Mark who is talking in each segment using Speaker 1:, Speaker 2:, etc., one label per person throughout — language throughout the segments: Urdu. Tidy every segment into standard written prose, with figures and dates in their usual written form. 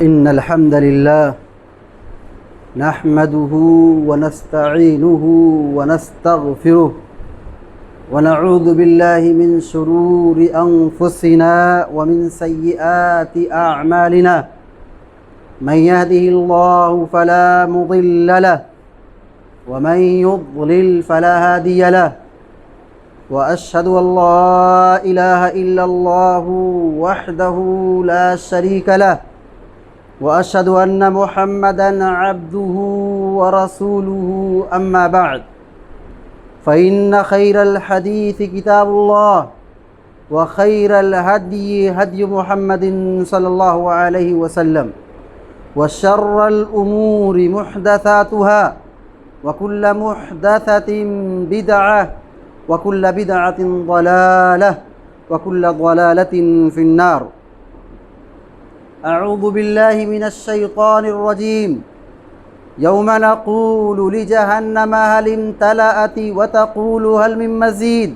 Speaker 1: إن الحمد لله نحمده ونستعينه ونستغفره ونعوذ بالله من شرور أنفسنا ومن سيئات أعمالنا من يهده الله فلا مضل له ومن يضلل فلا هادي له وأشهد أن لا إله إلا الله وحده لا شريك له وأشهد أن محمدًا عبده ورسوله أما بعد فإن خير الحديث كتاب الله وخير الهدي هدي محمد صلى الله عليه وسلم وشر الأمور محدثاتها وكل محدثة بدعة وكل بدعة ضلالة وكل ضلالة في النار. أعوذ بالله من الشيطان الرجيم. يوم نقول لجهنم هل امتلأت وتقول هل من مزيد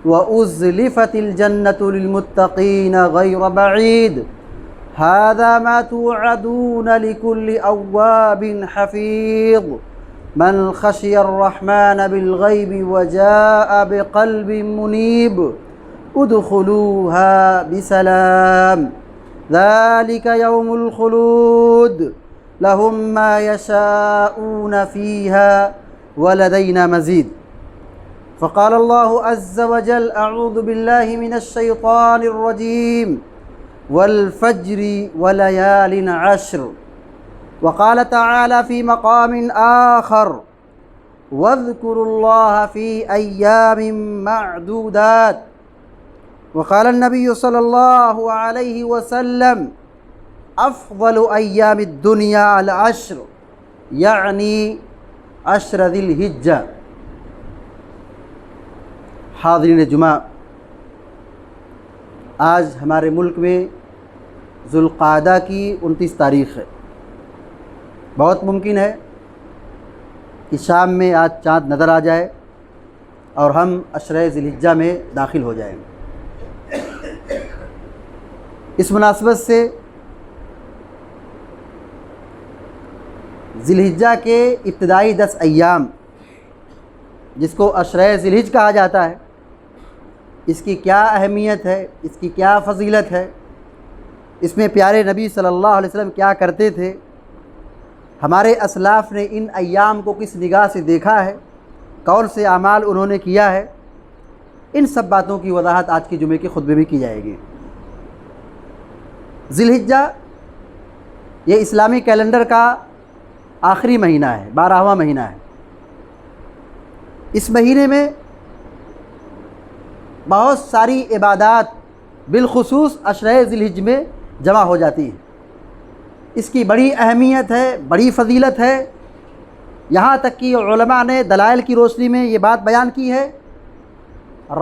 Speaker 1: وأزلفت الجنة للمتقين غير بعيد هذا ما توعدون لكل أواب حفيظ من خشي الرحمن بالغيب وجاء بقلب منيب ادخلوها بسلام ذلك يوم الخلود لهم ما يشاءون فيها ولدينا مزيد. فقال الله عز وجل أعوذ بالله من الشيطان الرجيم والفجر وليال عشر. وقال تعالى في مقام آخر واذكروا الله في أيام معدودات. وقال النبي صلى الله عليه وسلم افضل ایام الدنیا العشر یعنی عشر ذی الحجہ. حاضرین جمعہ، آج ہمارے ملک میں ذوالقعدہ کی 29 تاریخ ہے. بہت ممکن ہے کہ شام میں آج چاند نظر آ جائے اور ہم عشر ذی الحجہ میں داخل ہو جائیں. اس مناسبت سے ذی الحجہ کے ابتدائی 10 ایام جس کو عشرہ ذی الحجہ کہا جاتا ہے، اس کی کیا اہمیت ہے، اس کی کیا فضیلت ہے، اس میں پیارے نبی صلی اللہ علیہ وسلم کیا کرتے تھے، ہمارے اسلاف نے ان ایام کو کس نگاہ سے دیکھا ہے، کون سے اعمال انہوں نے کیا ہے، ان سب باتوں کی وضاحت آج کے جمعے کے خطبے میں کی جائے گی. ذی الحجہ یہ اسلامی کیلنڈر کا آخری مہینہ ہے، 12واں مہینہ ہے. اس مہینے میں بہت ساری عبادات بالخصوص عشرہ ذی الحجہ میں جمع ہو جاتی ہیں. اس کی بڑی اہمیت ہے، بڑی فضیلت ہے. یہاں تک کہ علماء نے دلائل کی روشنی میں یہ بات بیان کی ہے،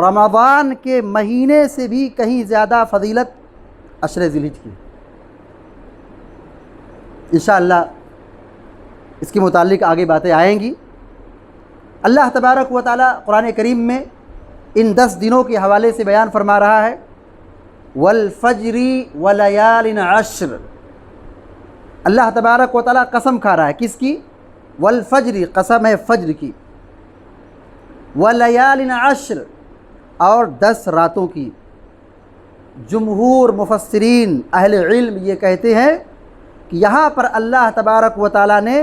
Speaker 1: رمضان کے مہینے سے بھی کہیں زیادہ فضیلت عشرہ ذی الحجہ کی. انشاءاللہ اس کے متعلق آگے باتیں آئیں گی. اللہ تبارک و تعالی قرآن کریم میں ان 10 دنوں کے حوالے سے بیان فرما رہا ہے والفجر ولیال عشر. اللہ تبارک و تعالی قسم کھا رہا ہے، کس کی؟ والفجر، قسم ہے فجر کی، ولیال عشر، اور 10 راتوں کی. جمہور مفسرین اہل علم یہ کہتے ہیں کہ یہاں پر اللہ تبارک و تعالی نے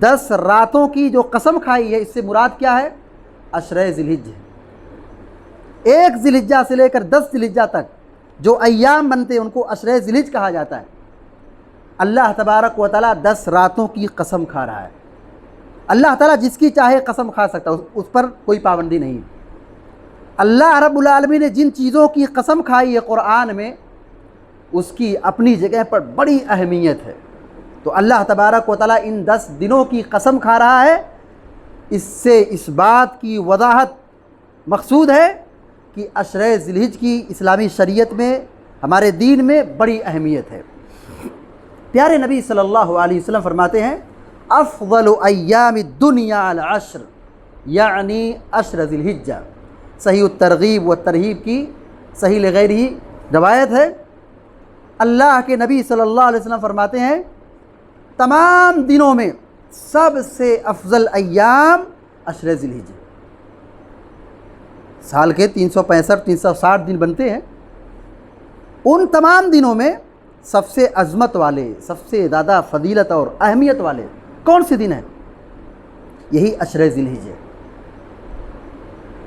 Speaker 1: 10 راتوں کی جو قسم کھائی ہے، اس سے مراد کیا ہے؟ عشرہ ذی الحجہ. 1 ذی الحجہ سے لے کر 10 ذی الحجہ تک جو ایام بنتے ہیں ان کو عشرہ ذی الحجہ کہا جاتا ہے. اللہ تبارک و تعالی 10 راتوں کی قسم کھا رہا ہے. اللہ تعالی جس کی چاہے قسم کھا سکتا ہے، اس پر کوئی پابندی نہیں. اللہ رب العالمین نے جن چیزوں کی قسم کھائی ہے قرآن میں، اس کی اپنی جگہ پر بڑی اہمیت ہے. تو اللہ تبارک و تعالی ان 10 دنوں کی قسم کھا رہا ہے. اس سے اس بات کی وضاحت مقصود ہے کہ عشرہ ذی الحجہ کی اسلامی شریعت میں، ہمارے دین میں بڑی اہمیت ہے. پیارے نبی صلی اللہ علیہ وسلم فرماتے ہیں افضل ایام الدنیا العشر یعنی عشر ذی الحجہ. صحیح الترغیب والترہیب کی صحیح لغیرہ روایت ہے. اللہ کے نبی صلی اللہ علیہ وسلم فرماتے ہیں تمام دنوں میں سب سے افضل ایام عشر ذی الحجہ، سال کے 365 360 دن بنتے ہیں، ان تمام دنوں میں سب سے عظمت والے، سب سے زیادہ فضیلت اور اہمیت والے کون سے دن ہیں؟ یہی عشر ذی الحجہ۔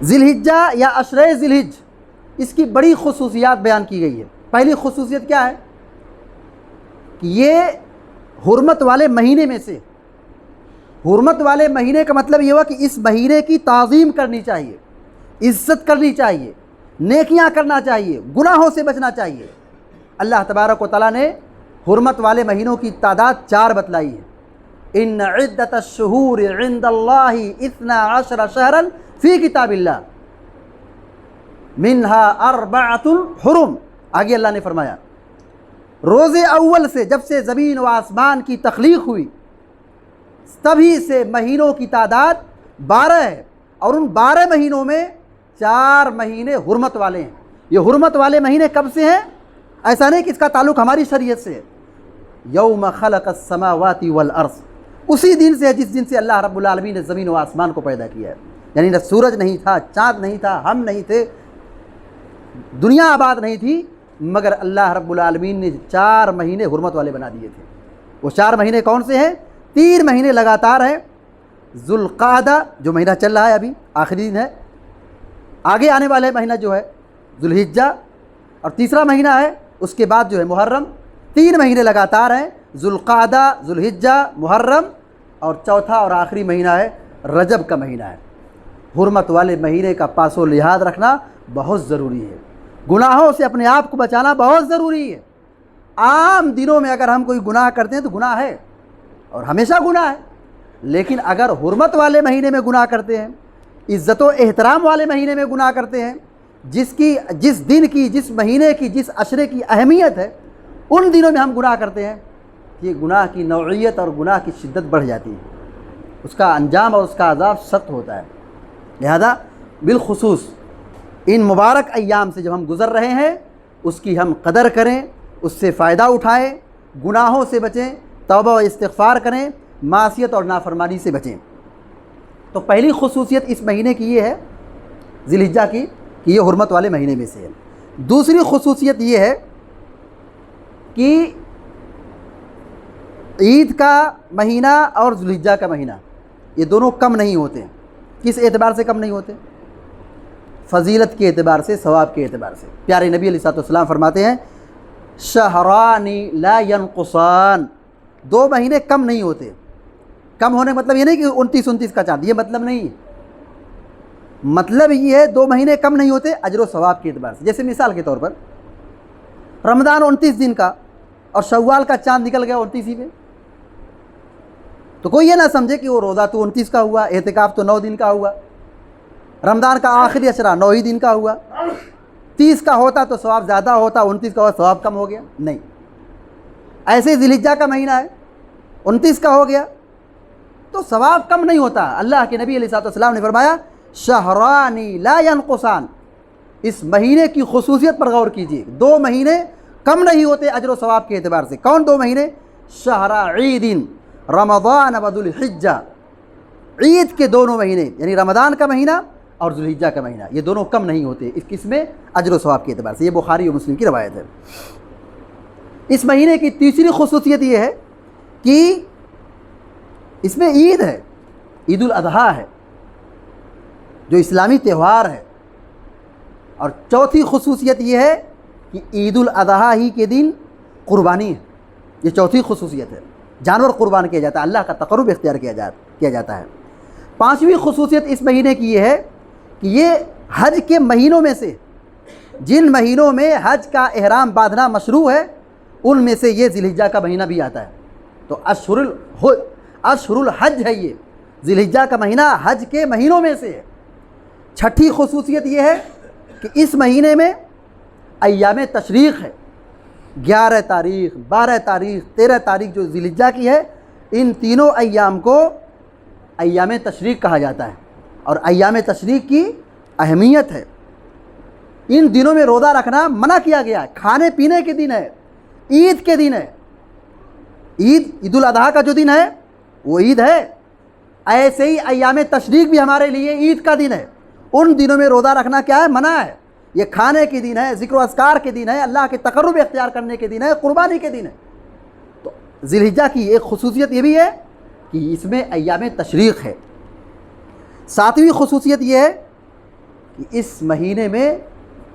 Speaker 1: ذی الحجہ یا عشر ذی الحجہ، اس کی بڑی خصوصیات بیان کی گئی ہے۔ پہلی خصوصیت کیا ہے کہ یہ حرمت والے مہینے میں سے، حرمت والے مہینے کا مطلب یہ ہوا کہ اس مہینے کی تعظیم کرنی چاہیے، عزت کرنی چاہیے، نیکیاں کرنا چاہیے، گناہوں سے بچنا چاہیے۔ اللہ تبارک و تعالیٰ نے حرمت والے مہینوں کی تعداد 4 بتلائی ہے۔ ان عدت الشہور عند اللہ 12 شہرا فی کتاب اللہ منها 4 حرم۔ آگے اللہ نے فرمایا روز اول سے، جب سے زمین و آسمان کی تخلیق ہوئی تبھی سے مہینوں کی تعداد 12 ہے، اور ان 12 مہینوں میں 4 مہینے حرمت والے ہیں۔ یہ حرمت والے مہینے کب سے ہیں؟ ایسا نہیں کہ اس کا تعلق ہماری شریعت سے ہے۔ یوم خلق السماوات والارض، اسی دن سے ہے جس دن سے اللہ رب العالمین نے زمین و آسمان کو پیدا کیا ہے۔ یعنی نہ سورج نہیں تھا، چاند نہیں تھا، ہم نہیں تھے، دنیا آباد نہیں تھی، مگر اللہ رب العالمین نے 4 مہینے حرمت والے بنا دیے تھے۔ وہ 4 مہینے کون سے ہیں؟ 3 مہینے لگاتار ہیں، ذوالقعدہ جو مہینہ چل رہا ہے ابھی آخری دن ہے، آگے آنے والے مہینہ جو ہے ذوالحجہ، اور تیسرا مہینہ ہے اس کے بعد جو ہے محرم۔ 3 مہینے لگاتار ہیں، ذوالقعدہ، ذوالحجہ، محرم، اور چوتھا اور آخری مہینہ ہے رجب کا مہینہ ہے۔ حرمت والے مہینے کا پاس و لحاظ رکھنا بہت ضروری ہے، گناہوں سے اپنے آپ کو بچانا بہت ضروری ہے۔ عام دنوں میں اگر ہم کوئی گناہ کرتے ہیں تو گناہ ہے اور ہمیشہ گناہ ہے، لیکن اگر حرمت والے مہینے میں گناہ کرتے ہیں، عزت و احترام والے مہینے میں گناہ کرتے ہیں، جس دن کی، جس مہینے کی، جس عشرے کی اہمیت ہے، ان دنوں میں ہم گناہ کرتے ہیں، یہ گناہ کی نوعیت اور گناہ کی شدت بڑھ جاتی ہے، اس کا انجام اور اس کا عذاب سخت ہوتا ہے۔ لہذا بالخصوص ان مبارک ایام سے جب ہم گزر رہے ہیں اس کی ہم قدر کریں، اس سے فائدہ اٹھائیں، گناہوں سے بچیں، توبہ و استغفار کریں، معصیت اور نافرمانی سے بچیں۔ تو پہلی خصوصیت اس مہینے کی یہ ہے ذی الحجہ کی کہ یہ حرمت والے مہینے میں سے ہے۔ دوسری خصوصیت یہ ہے کہ عید کا مہینہ اور ذی الحجہ کا مہینہ یہ دونوں کم نہیں ہوتے۔ کس اعتبار سے کم نہیں ہوتے؟ فضیلت کے اعتبار سے، ثواب کے اعتبار سے۔ پیارے نبی علیہ الصلوۃ والسلام فرماتے ہیں شہران لا ینقصان، 2 مہینے کم نہیں ہوتے۔ کم ہونے کا مطلب یہ نہیں کہ 29 کا چاند، یہ مطلب نہیں، مطلب یہ ہے 2 مہینے کم نہیں ہوتے اجر و ثواب کے اعتبار سے۔ جیسے مثال کے طور پر رمضان 29 دن کا اور شوال کا چاند نکل گیا 29 میں، تو کوئی یہ نہ سمجھے کہ وہ روزہ تو 29 کا ہوا، اعتکاف تو 9 دن کا ہوا، رمضان کا آخری عشرہ 9 ہی دن کا ہوا، 30 کا ہوتا تو ثواب زیادہ ہوتا، 29 کا ہوا ثواب کم ہو گیا، نہیں۔ ایسے ذی الحجہ کا مہینہ ہے، 29 کا ہو گیا تو ثواب کم نہیں ہوتا۔ اللہ کے نبی علیہ الصلوۃ والسلام نے فرمایا شہران لا ینقصان، اس مہینے کی خصوصیت پر غور کیجیے، 2 مہینے کم نہیں ہوتے اجر و ثواب کے اعتبار سے۔ کون 2 مہینے؟ شہر عید رمضان و ذو الحجہ، عید کے دونوں مہینے یعنی رمضان کا مہینہ اور ذو الحجہ کا مہینہ، یہ دونوں کم نہیں ہوتے اس میں اجر و ثواب کے اعتبار سے۔ یہ بخاری و مسلم کی روایت ہے۔ اس مہینے کی تیسری خصوصیت یہ ہے کہ اس میں عید ہے، عید الاضحیٰ ہے جو اسلامی تہوار ہے، اور چوتھی خصوصیت یہ ہے کہ عید الاضحیٰ ہی کے دن قربانی ہے، یہ چوتھی خصوصیت ہے، جانور قربان کیا جاتا ہے، اللہ کا تقرب اختیار کیا جاتا ہے۔ 5ویں خصوصیت اس مہینے کی یہ ہے کہ یہ حج کے مہینوں میں سے، جن مہینوں میں حج کا احرام باندھنا مشروع ہے ان میں سے یہ ذی الحجہ کا مہینہ بھی آتا ہے۔ تو اشہر الحج ہے، یہ ذی الحجہ کا مہینہ حج کے مہینوں میں سے ہے۔ 6ٹھی خصوصیت یہ ہے کہ اس مہینے میں ایام تشریق ہے، 11 تاریخ، 12 تاریخ، 13 تاریخ جو ذی الحجہ کی ہے، ان تینوں ایام کو ایام تشریق کہا جاتا ہے، اور ایام تشریق کی اہمیت ہے۔ ان دنوں میں روزہ رکھنا منع کیا گیا ہے، کھانے پینے کے دن ہے، عید کے دن ہے، عید الاضحیٰ کا جو دن ہے وہ عید ہے، ایسے ہی ایام تشریق بھی ہمارے لیے عید کا دن ہے۔ ان دنوں میں روزہ رکھنا کیا ہے؟ منع ہے۔ یہ کھانے کے دن ہے، ذکر و اذکار کے دن ہے، اللہ کے تقرب اختیار کرنے کے دن ہے، قربانی کے دن ہے۔ تو ذی الحجہ کی ایک خصوصیت یہ بھی ہے کہ اس میں ایام تشریق ہے۔ ساتویں خصوصیت یہ ہے کہ اس مہینے میں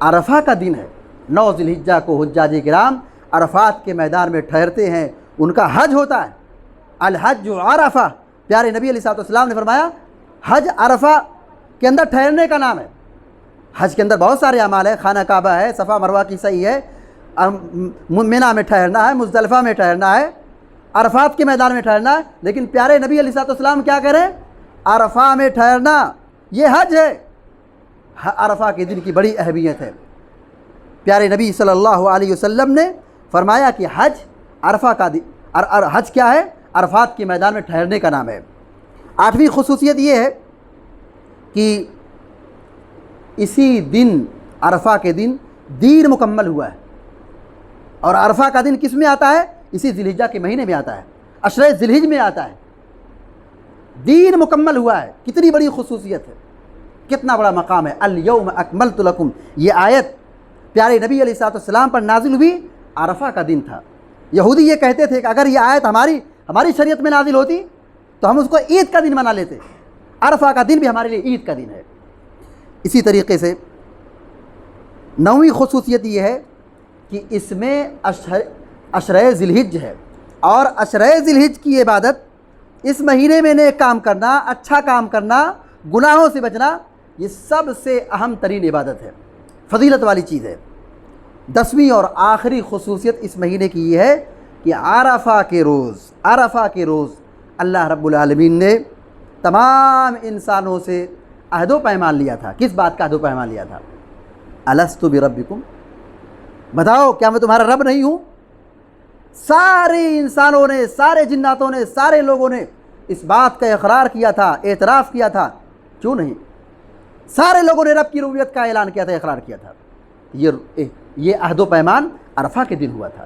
Speaker 1: عرفہ کا دن ہے۔ 9 ذی الحجہ کو حجاج کرام عرفات کے میدان میں ٹھہرتے ہیں، ان کا حج ہوتا ہے۔ الحج عرفہ، پیارے نبی علیہ السلام نے فرمایا حج عرفہ کے اندر ٹھہرنے کا نام ہے۔ حج کے اندر بہت سارے اعمال ہیں، خانہ کعبہ ہے، صفا مروہ کی سعی ہے، منی میں ٹھہرنا ہے، مزدلفہ میں ٹھہرنا ہے، عرفات کے میدان میں ٹھہرنا ہے، لیکن پیارے نبی علیہ السلام کیا کریں؟ عرفہ میں ٹھہرنا یہ حج ہے۔ عرفہ کے دن کی بڑی اہمیت ہے۔ پیارے نبی صلی اللہ علیہ وسلم نے فرمایا کہ حج عرفہ کا دن، حج کیا ہے؟ عرفات کے میدان میں ٹھہرنے کا نام ہے۔ 8ویں خصوصیت یہ ہے کہ اسی دن، عرفہ کے دن دین مکمل ہوا ہے۔ اور عرفہ کا دن کس میں آتا ہے؟ اسی ذی الحجہ کے مہینے میں آتا ہے، عشرہ ذی الحجہ میں آتا ہے۔ دین مکمل ہوا ہے، کتنی بڑی خصوصیت ہے، کتنا بڑا مقام ہے۔ الیوم اکملت لکم، یہ آیت پیارے نبی علیہ السلام پر نازل ہوئی، عرفہ کا دن تھا۔ یہودی یہ کہتے تھے کہ اگر یہ آیت ہماری شریعت میں نازل ہوتی تو ہم اس کو عید کا دن منا لیتے۔ عرفہ کا دن بھی ہمارے لیے عید کا دن ہے۔ اسی طریقے سے 9ویں خصوصیت یہ ہے کہ اس میں عشرہ ذی الحجہ ہے، اور عشرہ ذی الحجہ کی عبادت، اس مہینے میں نیک کام کرنا، اچھا کام کرنا، گناہوں سے بچنا، یہ سب سے اہم ترین عبادت ہے، فضیلت والی چیز ہے۔ 10ویں اور آخری خصوصیت اس مہینے کی یہ ہے کہ عرفہ کے روز اللہ رب العالمین نے تمام انسانوں سے عہد و پیمان لیا تھا۔ کس بات کا عہد و پیمان لیا تھا؟ الستُ بربکم، بتاؤ کیا میں تمہارا رب نہیں ہوں؟ سارے انسانوں نے، سارے جناتوں نے، سارے لوگوں نے اس بات کا اقرار کیا تھا، اعتراف کیا تھا، کیوں نہیں؟ سارے لوگوں نے رب کی ربوبیت کا اعلان کیا تھا، اقرار کیا تھا۔ یہ عہد و پیمان عرفہ کے دن ہوا تھا،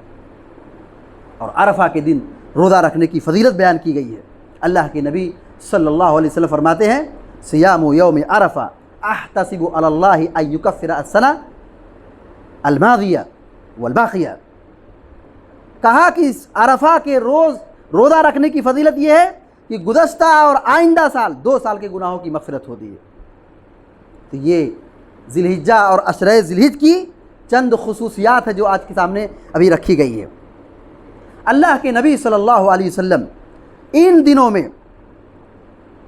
Speaker 1: اور عرفہ کے دن روزہ رکھنے کی فضیلت بیان کی گئی ہے۔ اللہ کے نبی صلی اللہ علیہ وسلم فرماتے ہیں صیام یوم عرفہ احتسب علی اللہ ان یکفر السنہ الماضیہ والباقیہ، کہا کہ عرفہ کے روز روزہ رکھنے کی فضیلت یہ ہے کہ گزشتہ اور آئندہ سال 2 سال کے گناہوں کی مغفرت ہوتی ہے۔ تو یہ ذی الحجہ اور عشرہ ذی الحجہ کی چند خصوصیات ہے جو آج کے سامنے ابھی رکھی گئی ہے۔ اللہ کے نبی صلی اللہ علیہ وسلم ان دنوں میں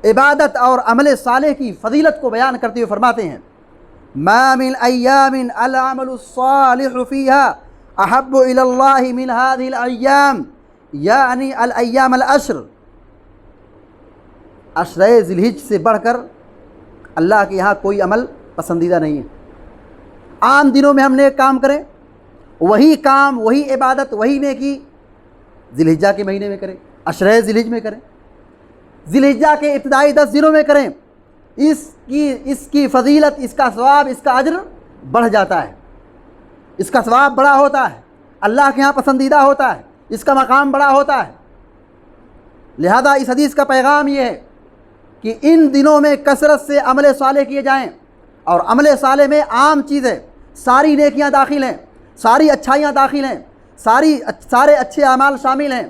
Speaker 1: عبادت اور عمل صالح کی فضیلت کو بیان کرتے ہوئے فرماتے ہیں ما من ایام العمل الصالح فیہا احب الی اللہ من هذه الایام، یعنی الایام العشر، عشرہ ذی الحجہ سے بڑھ کر اللہ کے یہاں کوئی عمل پسندیدہ نہیں ہے۔ عام دنوں میں ہم نیک کام کریں، وہی کام، وہی عبادت، وہی نیکی ذی الحجہ کے مہینے میں کریں، عشرہ ذی الحجہ میں کریں، ذی الحجہ کے ابتدائی 10 دنوں میں کریں، اس کی فضیلت، اس کا ثواب، اس کا اجر بڑھ جاتا ہے، اس کا ثواب بڑا ہوتا ہے، اللہ کے ہاں پسندیدہ ہوتا ہے، اس کا مقام بڑا ہوتا ہے۔ لہذا اس حدیث کا پیغام یہ ہے کہ ان دنوں میں کثرت سے عمل صالح کیے جائیں، اور عمل صالح میں عام چیزیں، ساری نیکیاں داخل ہیں، ساری اچھائیاں داخل ہیں، سارے اچھے اعمال شامل ہیں،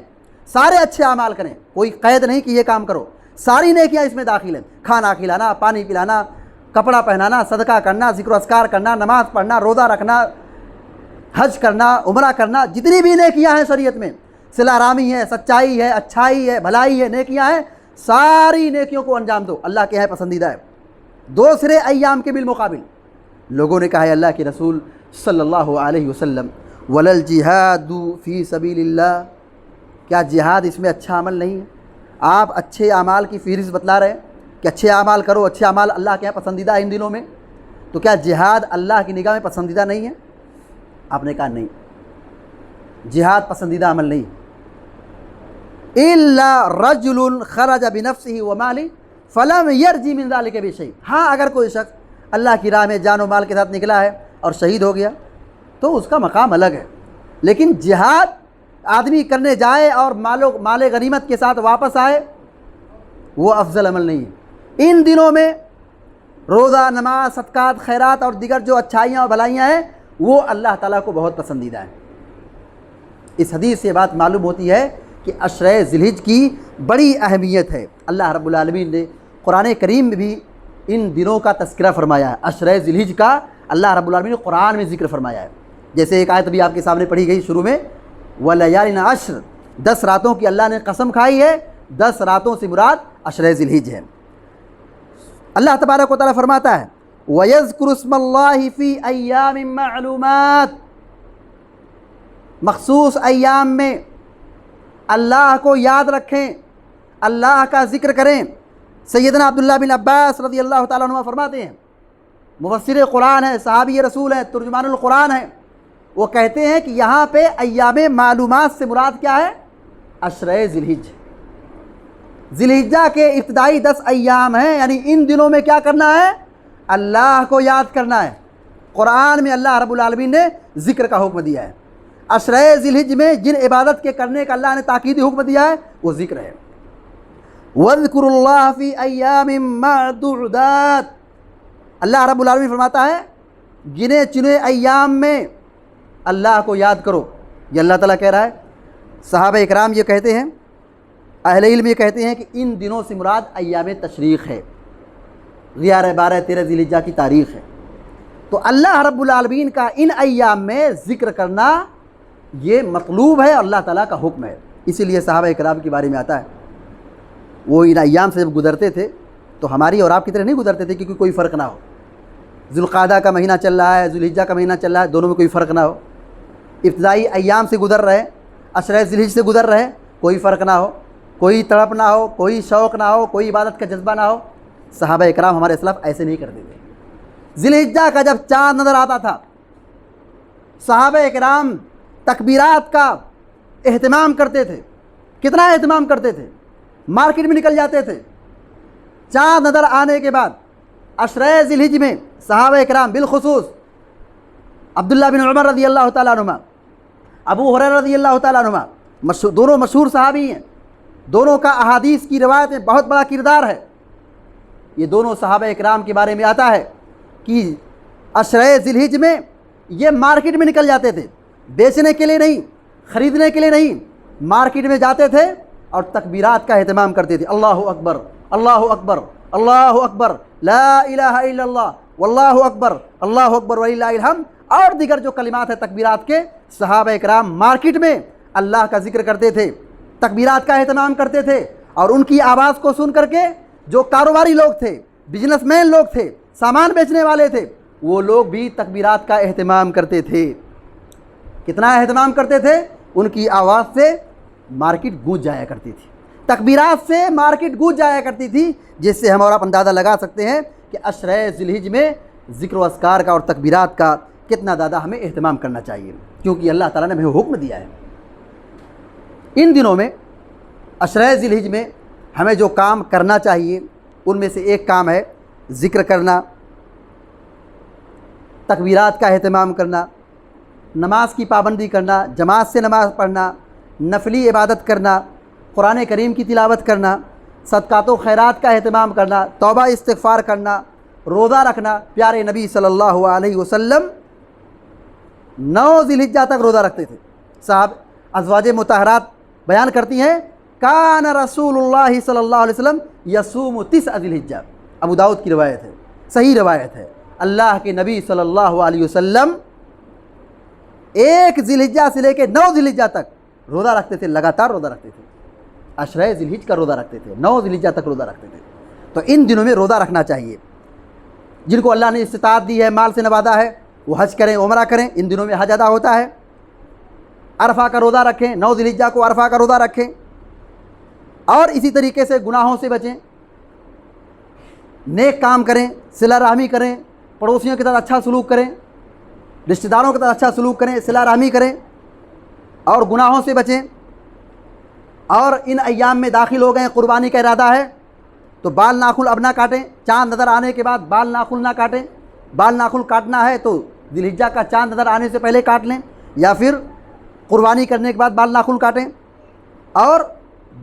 Speaker 1: سارے اچھے اعمال کریں، کوئی قید نہیں کہ یہ کام کرو، ساری نیکیاں اس میں داخل ہیں، کھانا کھلانا، پانی پلانا، کپڑا پہنانا، صدقہ کرنا، ذکر و اذکار کرنا، نماز پڑھنا، روزہ رکھنا، حج کرنا، عمرہ کرنا، جتنی بھی نیکیاں ہیں شریعت میں، صلہ رامی ہے، سچائی ہے، اچھائی ہے، بھلائی ہے، نیکیاں ہیں، ساری نیکیوں کو انجام دو، اللہ کے ہے پسندیدہ ہے۔ دوسرے ایام کے بالمقابل لوگوں نے کہا ہے اللہ کے رسول صلی اللہ علیہ وسلم ولل جہاد فی سبیل اللہ، کیا جہاد اس میں اچھا عمل نہیں ہے؟ آپ اچھے اعمال کی فہرست بتلا رہے ہیں کہ اچھے اعمال کرو، اچھے اعمال اللہ کے یہاں پسندیدہ ہے ان دنوں میں، تو کیا جہاد اللہ کی نگاہ میں پسندیدہ نہیں ہے؟ آپ نے کہا نہیں، جہاد پسندیدہ عمل نہیں۔ الا رجل خرج بنفسه وماله فلم يرجع من ذلك بشيء، ہاں اگر کوئی شخص اللہ کی راہ میں جان و مال کے ساتھ نکلا ہے اور شہید ہو گیا تو اس کا مقام الگ ہے، لیکن جہاد آدمی کرنے جائے اور مال غنیمت کے ساتھ واپس آئے، وہ افضل عمل نہیں ہے۔ ان دنوں میں روزہ، نماز، صدقات، خیرات اور دیگر جو اچھائیاں اور بھلائیاں ہیں وہ اللہ تعالیٰ کو بہت پسندیدہ ہیں۔ اس حدیث سے بات معلوم ہوتی ہے کہ عشرہ ذی الحجہ کی بڑی اہمیت ہے۔ اللہ رب العالمین نے قرآن کریم میں بھی ان دنوں کا تذکرہ فرمایا ہے۔ عشرہ ذی الحجہ کا اللہ رب العالمین نے قرآن میں ذکر فرمایا ہے۔ جیسے ایک آیت بھی آپ کے سامنے پڑھی گئی شروع میں، وَلَيَالٍ عَشْرٍ، 10 راتوں کی اللہ نے قسم کھائی ہے، 10 راتوں سے مراد عشرہ ذی الحجہ ہے۔ اللہ تبارک و تعالیٰ فرماتا ہے وَيَذْكُرُ اسْمَ اللَّهِ فِي أَيَّامٍ مَّعْلُومَاتٍ، مخصوص ایام میں اللہ کو یاد رکھیں، اللہ کا ذکر کریں۔ سیدنا عبداللہ بن عباس رضی اللہ تعالیٰ عنہ فرماتے ہیں، مفسر قرآن ہے، صحابی رسول ہے، ترجمان القرآن ہے، وہ کہتے ہیں کہ یہاں پہ ایام معلومات سے مراد کیا ہے؟ عشرہ ذی الحجہ۔ ذی الحجہ کے ابتدائی 10 ایام ہیں، یعنی ان دنوں میں کیا کرنا ہے؟ اللہ کو یاد کرنا ہے۔ قرآن میں اللہ رب العالمین نے ذکر کا حکم دیا ہے۔ عشرہ ذی الحجہ میں جن عبادت کے کرنے کا اللہ نے تاکیدی حکم دیا ہے وہ ذکر ہے۔ وَاذْكُرُوا اللَّهَ فِي أَيَّامٍ مَّعْدُودَاتٍ، اللہ رب العالمین فرماتا ہے گنے چنے ایام میں اللہ کو یاد کرو۔ یہ اللہ تعالیٰ کہہ رہا ہے۔ صحابہ اکرام یہ کہتے ہیں، اہل علم یہ کہتے ہیں کہ ان دنوں سے مراد ایام تشریق ہے، 11، 12، 13 ذی الحجہ کی تاریخ ہے۔ تو اللہ رب العالمین کا ان ایام میں ذکر کرنا یہ مطلوب ہے، اللہ تعالیٰ کا حکم ہے۔ اسی لیے صحابہ اکرام کے بارے میں آتا ہے وہ ان ایام سے جب گزرتے تھے تو ہماری اور آپ کی طرح نہیں گزرتے تھے کیونکہ کوئی فرق نہ ہو۔ ذوالقعدہ کا مہینہ چل رہا ہے، ذی الحجہ کا مہینہ چل رہا ہے، دونوں میں کوئی فرق نہ ہو۔ ابتدائی ایام سے گزر رہے، عشرہ ذی الحجہ سے گزر رہے، کوئی فرق نہ ہو، کوئی تڑپ نہ ہو، کوئی شوق نہ ہو، کوئی عبادت کا جذبہ نہ ہو۔ صحابہ اکرام ہمارے اسلاف ایسے نہیں کرتے تھے۔ ذی الحجہ کا جب چاند نظر آتا تھا، صحابہ اکرام تکبیرات کا اہتمام کرتے تھے۔ کتنا اہتمام کرتے تھے؟ مارکیٹ میں نکل جاتے تھے۔ چاند نظر آنے کے بعد عشرہ ذی الحجہ میں صحابہ اکرام بالخصوص عبداللہ بن عمر رضی اللہ تعالیٰ عنہ، ابو ہریرہ رضی اللہ تعالیٰ عنہ، دونوں مشہور صحابی ہیں، دونوں کا احادیث کی روایت میں بہت بڑا کردار ہے۔ یہ دونوں صحابہ اکرام کے بارے میں آتا ہے کہ عشرہ ذی الحجہ میں یہ مارکیٹ میں نکل جاتے تھے، بیچنے کے لیے نہیں، خریدنے کے لیے نہیں، مارکیٹ میں جاتے تھے اور تکبیرات کا اہتمام کرتے تھے۔ اللہ اکبر، اللہ اکبر، اللہ اکبر، لا الہ الا اللہ، واللہ اکبر، اللہ اکبر وللہ الحمد، اور دیگر جو کلمات ہیں تکبیرات کے، صحابہ اکرام مارکیٹ میں اللہ کا ذکر کرتے تھے، تکبیرات کا اہتمام کرتے تھے، اور ان کی آواز کو سن کر کے جو کاروباری لوگ تھے، بزنس مین لوگ تھے، سامان بیچنے والے تھے، وہ لوگ بھی تکبیرات کا اہتمام کرتے تھے۔ کتنا اہتمام کرتے تھے؟ ان کی آواز سے مارکیٹ گونج جایا کرتی تھی، تکبیرات سے مارکیٹ گونج جایا کرتی تھی، جس سے ہم اور آپ اندازہ لگا سکتے ہیں کہ عشرہ ذی الحجہ میں ذکر و اذکار کا اور تکبیرات کا کتنا زیادہ ہمیں اہتمام کرنا چاہیے، کیونکہ اللہ تعالیٰ نے ہمیں حکم دیا ہے۔ ان دنوں میں عشرہ ذی الحجہ میں ہمیں جو کام کرنا چاہیے ان میں سے ایک کام ہے ذکر کرنا، تکبیرات کا اہتمام کرنا، نماز کی پابندی کرنا، جماعت سے نماز پڑھنا، نفلی عبادت کرنا، قرآن کریم کی تلاوت کرنا، صدقات و خیرات کا اہتمام کرنا، توبہ استغفار کرنا، روزہ رکھنا۔ پیارے نبی صلی اللہ علیہ وسلم 9 ذی الحجہ تک روزہ رکھتے تھے۔ صاحب ازواج مطہرات بیان کرتی ہیں کان رسول اللہ صلی اللہ علیہ وسلم یصوم 9 ذی الحجہ، ابو داؤد کی روایت ہے، صحیح روایت ہے۔ اللہ کے نبی صلی اللہ علیہ وسلم 1 ذی الحجہ سے لے کے 9 ذی الحجہ تک روزہ رکھتے تھے، لگاتار روزہ رکھتے تھے، عشرہ ذی الحجہ کا روزہ رکھتے تھے، 9 ذی الحجہ تک روزہ رکھتے تھے۔ تو ان دنوں میں روزہ رکھنا چاہیے۔ جن کو اللہ نے استطاعت دی ہے، مال سے نوازا ہے، وہ حج کریں، عمرہ کریں، ان دنوں میں حج ادا ہوتا ہے۔ عرفہ کا روزہ رکھیں، 9 ذی الحجہ کو عرفہ کا روزہ رکھیں، اور اسی طریقے سے گناہوں سے بچیں، نیک کام کریں، صلہ رحمی کریں، پڑوسیوں کے ساتھ اچھا سلوک کریں، رشتہ داروں کے ساتھ اچھا سلوک کریں، صلہ رحمی کریں، اور گناہوں سے بچیں۔ اور ان ایام میں داخل ہو گئے، قربانی کا ارادہ ہے تو بال ناخن اب نہ کاٹیں، چاند نظر آنے کے بعد بال ناخن نہ کاٹیں۔ بال ناخن کاٹنا ہے تو ذی الحجہ کا چاند نظر آنے سے پہلے کاٹ لیں، یا پھر قربانی کرنے کے بعد بال ناخن کاٹیں، اور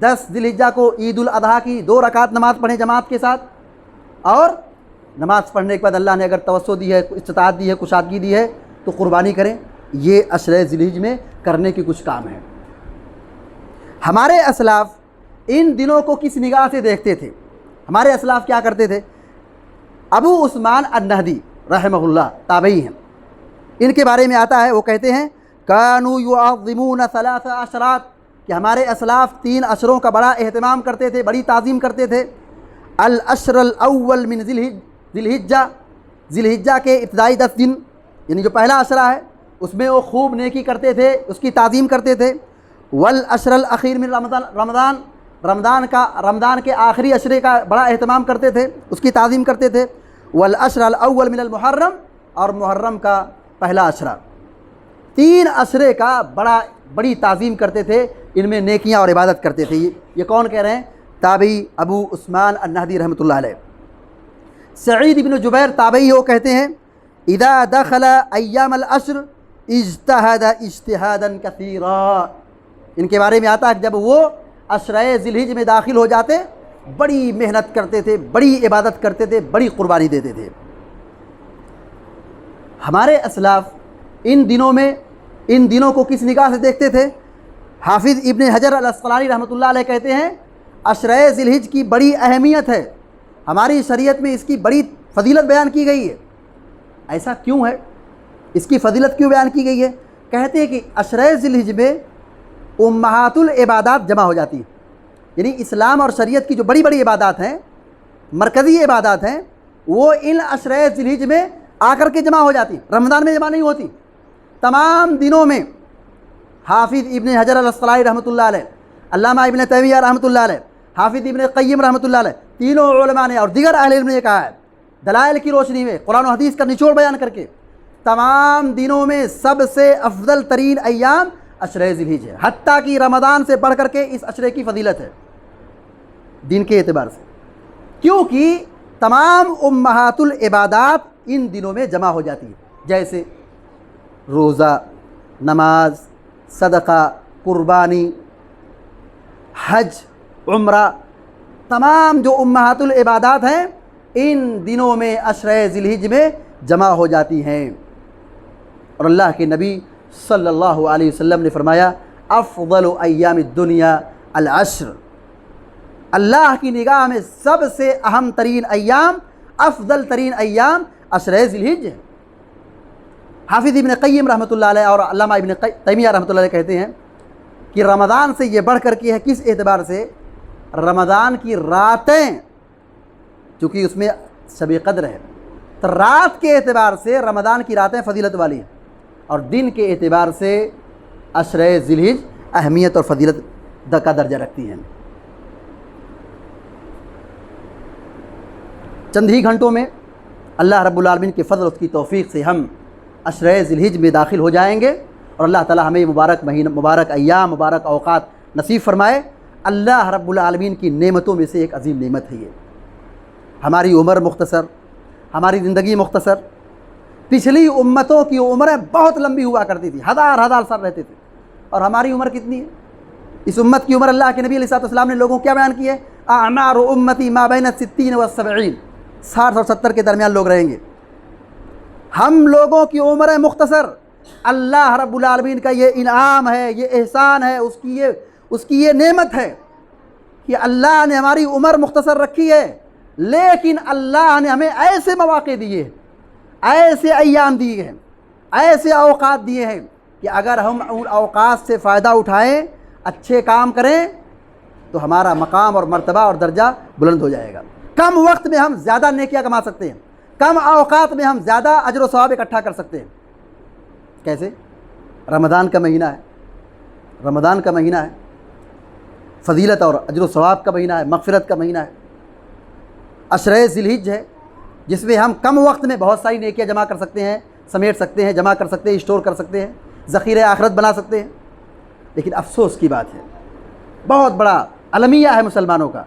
Speaker 1: 10 ذی الحجہ کو عید الاضحیٰ کی 2 رکعت نماز پڑھیں جماعت کے ساتھ، اور نماز پڑھنے کے بعد اللہ نے اگر توسع دی ہے، استطاعت دی ہے، کشادگی دی ہے تو قربانی کریں۔ یہ عشرہ ذی الحجہ میں کرنے کے کچھ کام ہیں۔ ہمارے اسلاف ان دنوں کو کس نگاہ سے دیکھتے تھے؟ ہمارے اسلاف کیا کرتے تھے؟ ابو عثمان النہدی رحمہ اللہ تابعی ہیں، ان کے بارے میں آتا ہے، وہ کہتے ہیں کانوا یعظمون 3 عشرات، کہ ہمارے اسلاف 3 عشروں کا بڑا اہتمام کرتے تھے، بڑی تعظیم کرتے تھے۔ العشر الاول من ذی الحجہ، ذی الحجہ کے ابتدائی 10 دن، یعنی جو پہلا عشرہ ہے اس میں وہ خوب نیکی کرتے تھے، اس کی تعظیم کرتے تھے۔ والعشر الاخیر من رمضان، رمضان کے آخری عشرے کا بڑا اہتمام کرتے تھے، اس کی تعظیم کرتے تھے۔ والعشر الاول من المحرم، اور محرم کا پہلا عشرہ۔ 3 عشرے کا بڑی تعظیم کرتے تھے، ان میں نیکیاں اور عبادت کرتے تھے۔ یہ کون کہہ رہے ہیں؟ تابعی ابو عثمان النہدی رحمۃ اللہ علیہ۔ سعید بن جبیر تابعی وہ کہتے ہیں اذا دخل ایام العشر اجتہد اجتہادا کثیرا، ان کے بارے میں آتا ہے کہ جب وہ عشرہ ذی الحجہ میں داخل ہو جاتے بڑی محنت کرتے تھے، بڑی عبادت کرتے تھے، بڑی قربانی دیتے تھے۔ ہمارے اسلاف ان دنوں کو کس نگاہ سے دیکھتے تھے؟ حافظ ابن حجر الاسقلانی رحمۃ اللہ علیہ کہتے ہیں عشرہ ذی الحجہ کی بڑی اہمیت ہے، ہماری شریعت میں اس کی بڑی فضیلت بیان کی گئی ہے۔ ایسا کیوں ہے؟ اس کی فضیلت کیوں بیان کی گئی ہے؟ کہتے ہیں کہ عشرہ ذی الحجہ میں امہات العبادات جمع ہو جاتی ہیں، یعنی اسلام اور شریعت کی جو بڑی بڑی عبادات ہیں، مرکزی عبادات ہیں، وہ ان عشرہ ذی الحجہ میں آ کر کے جمع ہو جاتی، رمضان میں جمع نہیں ہوتی۔ تمام دنوں میں حافظ ابن حجر الاسقلانی رحمۃ اللہ علیہ، علامہ ابن تیمیہ رحمۃ اللہ علیہ، حافظ ابن قیم رحمۃ اللہ علیہ، تینوں علماء نے اور دیگر اہل علم نے کہا ہے، دلائل کی روشنی میں قرآن و حدیث کا نچوڑ بیان کر کے، تمام دنوں میں سب سے افضل ترین ایام عشرہ ذی الحجہ ہے، حتیٰ کہ رمضان سے بڑھ کر کے اس عشرے کی فضیلت ہے دین کے اعتبار سے، کیونکہ تمام امہات العبادات ان دنوں میں جمع ہو جاتی ہیں، جیسے روزہ، نماز، صدقہ، قربانی، حج، عمرہ، تمام جو امہات العبادات ہیں ان دنوں میں عشرہ ذی الحجہ میں جمع ہو جاتی ہیں۔ اور اللہ کے نبی صلی اللہ علیہ وسلم نے فرمایا افضل ایام الدنیا العشر، اللہ کی نگاہ میں سب سے اہم ترین ایام، افضل ترین ایام عشرہ ذی الحجہ۔ حافظ ابن قیم رحمۃ اللہ علیہ اور علامہ ابن تیمیہ رحمۃ اللہ علیہ کہتے ہیں کہ رمضان سے یہ بڑھ کر کے ہے، کس اعتبار سے؟ رمضان کی راتیں، چونکہ اس میں شب قدر ہے، تو رات کے اعتبار سے رمضان کی راتیں فضیلت والی ہیں، اور دن کے اعتبار سے عشرہ ذی الحجہ اہمیت اور فضیلت کا درجہ رکھتی ہیں۔ چند ہی گھنٹوں میں اللہ رب العالمین کے فضل اس کی توفیق سے ہم عشرہ ذی الحجہ میں داخل ہو جائیں گے، اور اللہ تعالی ہمیں مبارک مہینہ، مبارک ایام، مبارک اوقات نصیب فرمائے۔ اللہ رب العالمین کی نعمتوں میں سے ایک عظیم نعمت ہے یہ۔ ہماری عمر مختصر، ہماری زندگی مختصر، پچھلی امتوں کی عمریں بہت لمبی ہوا کرتی تھی، ہزار سال رہتے تھے، اور ہماری عمر کتنی ہے؟ اس امت کی عمر اللہ کے نبی علیہ الصلوۃ والسلام نے لوگوں کو کیا بیان کی ہے؟ اعمار امتی ما بین 60 و 70، 60 اور 70 کے درمیان لوگ رہیں گے۔ ہم لوگوں کی عمریں مختصر، اللہ رب العالمین کا یہ انعام ہے، یہ احسان ہے، اس کی یہ نعمت ہے کہ اللہ نے ہماری عمر مختصر رکھی ہے، لیکن اللہ نے ہمیں ایسے مواقع دیے ہیں، ایسے ایام دیے ہیں، ایسے اوقات دیے ہیں کہ اگر ہم ان اوقات سے فائدہ اٹھائیں، اچھے کام کریں، تو ہمارا مقام اور مرتبہ اور درجہ بلند ہو جائے گا۔ کم وقت میں ہم زیادہ نیکیاں کما سکتے ہیں، کم اوقات میں ہم زیادہ اجر و ثواب اکٹھا کر سکتے ہیں۔ کیسے؟ رمضان کا مہینہ ہے، رمضان کا مہینہ ہے، فضیلت اور اجر و ثواب کا مہینہ ہے، مغفرت کا مہینہ ہے، عشرہ ذی الحجہ ہے، جس میں ہم کم وقت میں بہت ساری نیکیاں جمع کر سکتے ہیں، سمیٹ سکتے ہیں، جمع کر سکتے ہیں، اسٹور کر سکتے ہیں، ذخیرہ آخرت بنا سکتے ہیں۔ لیکن افسوس کی بات ہے، بہت بڑا المیہ ہے مسلمانوں کا،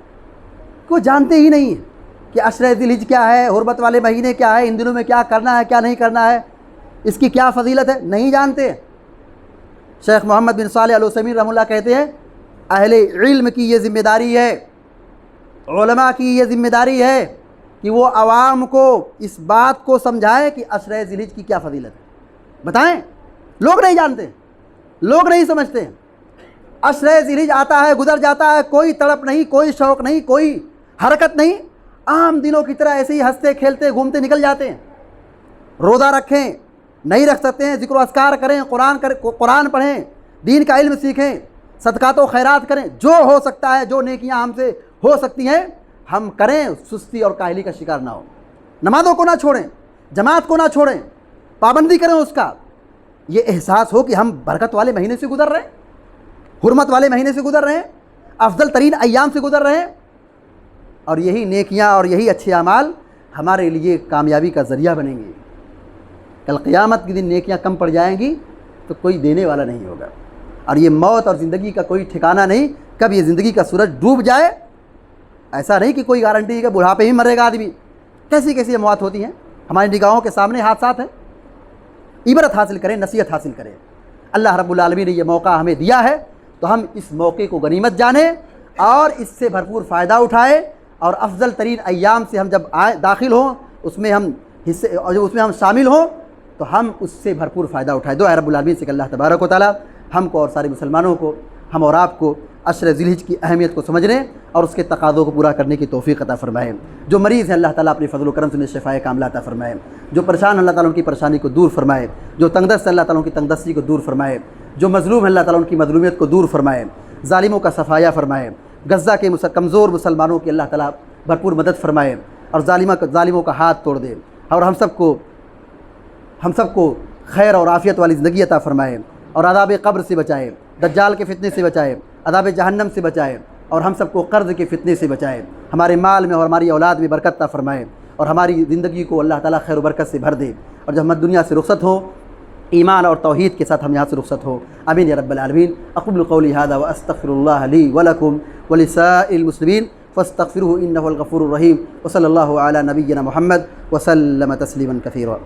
Speaker 1: کوئی جانتے ہی نہیں کہ عشرہ ذی الحجہ کیا ہے، حرمت والے مہینے کیا ہے، ان دنوں میں کیا کرنا ہے، کیا نہیں کرنا ہے، اس کی کیا فضیلت ہے، نہیں جانتے۔ شیخ محمد بن صالح العثیمین رحمہ اللہ کہتے ہیں اہل علم کی یہ ذمہ داری ہے، علماء کی یہ ذمہ داری ہے کہ وہ عوام کو اس بات کو سمجھائیں کہ عشرہ ذی الحجہ کی کیا فضیلت ہے۔ بتائیں، لوگ نہیں جانتے، لوگ نہیں سمجھتے۔ عشرہ ذی الحجہ آتا ہے، گزر جاتا ہے، کوئی تڑپ نہیں، کوئی شوق نہیں، کوئی حرکت نہیں، عام دنوں کی طرح ایسے ہی ہنستے کھیلتے گھومتے نکل جاتے ہیں۔ روزہ رکھیں، نہیں رکھ سکتے ہیں، ذکر و اذکار کریں، قرآن پڑھیں، دین کا علم سیکھیں، صدقات و خیرات کریں، جو ہو سکتا ہے، جو نیکیاں ہم سے ہو سکتی ہیں ہم کریں، سستی اور کاہلی کا شکار نہ ہو۔ نمازوں کو نہ چھوڑیں، جماعت کو نہ چھوڑیں، پابندی کریں اس کا۔ یہ احساس ہو کہ ہم برکت والے مہینے سے گزر رہے ہیں، حرمت والے مہینے سے گزر رہے ہیں، افضل ترین ایام سے گزر رہے ہیں، اور یہی نیکیاں اور یہی اچھے اعمال ہمارے لیے کامیابی کا ذریعہ بنیں گے۔ کل قیامت کے دن نیکیاں کم پڑ جائیں گی تو کوئی دینے والا نہیں ہوگا، اور یہ موت اور زندگی کا کوئی ٹھکانہ نہیں، کب یہ زندگی کا سورج ڈوب جائے ایسا نہیں کہ کوئی گارنٹی ہے کہ بڑھاپے ہی مرے گا آدمی۔ کیسی کیسی موت ہوتی ہیں، ہماری نگاہوں کے سامنے حادثات ہیں۔ عبرت حاصل کریں، نصیحت حاصل کریں۔ اللہ رب العالمین نے یہ موقع ہمیں دیا ہے تو ہم اس موقع کو غنیمت جانیں اور اس سے بھرپور فائدہ اٹھائیں، اور افضل ترین ایام سے ہم جب داخل ہوں، اس میں ہم حصے اور جب اس میں ہم شامل ہوں تو ہم اس سے بھرپور فائدہ اٹھائیں۔ دعا رب العالمین سے کہ اللہ تبارک و تعالیٰ ہم کو اور سارے مسلمانوں کو، ہم اور آپ کو عشر ذی الحجہ کی اہمیت کو سمجھنے اور اس کے تقاضوں کو پورا کرنے کی توفیق عطا فرمائے۔ جو مریض ہیں اللہ تعالیٰ اپنے فضل و کرم سے انہیں شفائے کاملہ عطا فرمائے۔ جو پریشان اللہ تعالیٰ ان کی پریشانی کو دور فرمائے۔ جو تنگ دست اللہ تعالیٰ ان کی تنگ دستی کو دور فرمائے۔ جو مظلوم ہیں اللہ تعالیٰ ان کی مظلومیت کو دور فرمائے، ظالموں کا صفایا فرمائے۔ غزہ کے کمزور مسلمانوں کی اللہ تعالیٰ بھرپور مدد فرمائے اور ظالموں کا ہاتھ توڑ دے، اور ہم سب کو خیر اور عافیت والی زندگی عطا فرمائے، اور عذاب قبر سے بچائے، دجال کے فتنے سے بچائے، عذاب جہنم سے بچائے، اور ہم سب کو قرض کے فتنے سے بچائے۔ ہمارے مال میں اور ہماری اولاد میں برکت عطا فرمائے، اور ہماری زندگی کو اللہ تعالیٰ خیر و برکت سے بھر دے، اور جب ہم دنیا سے رخصت ہوں ایمان اور توحید کے ساتھ ہم یہاں سے رخصت ہو۔ آمین یا رب العالمین۔ اقول قولی ھذا واستغفر اللہ لی ولکم ولسائر المسلمین فاستغفروه انه الغفور الرحیم، وصلی اللہ علی نبینا محمد وسلم تسلیما کثیرا۔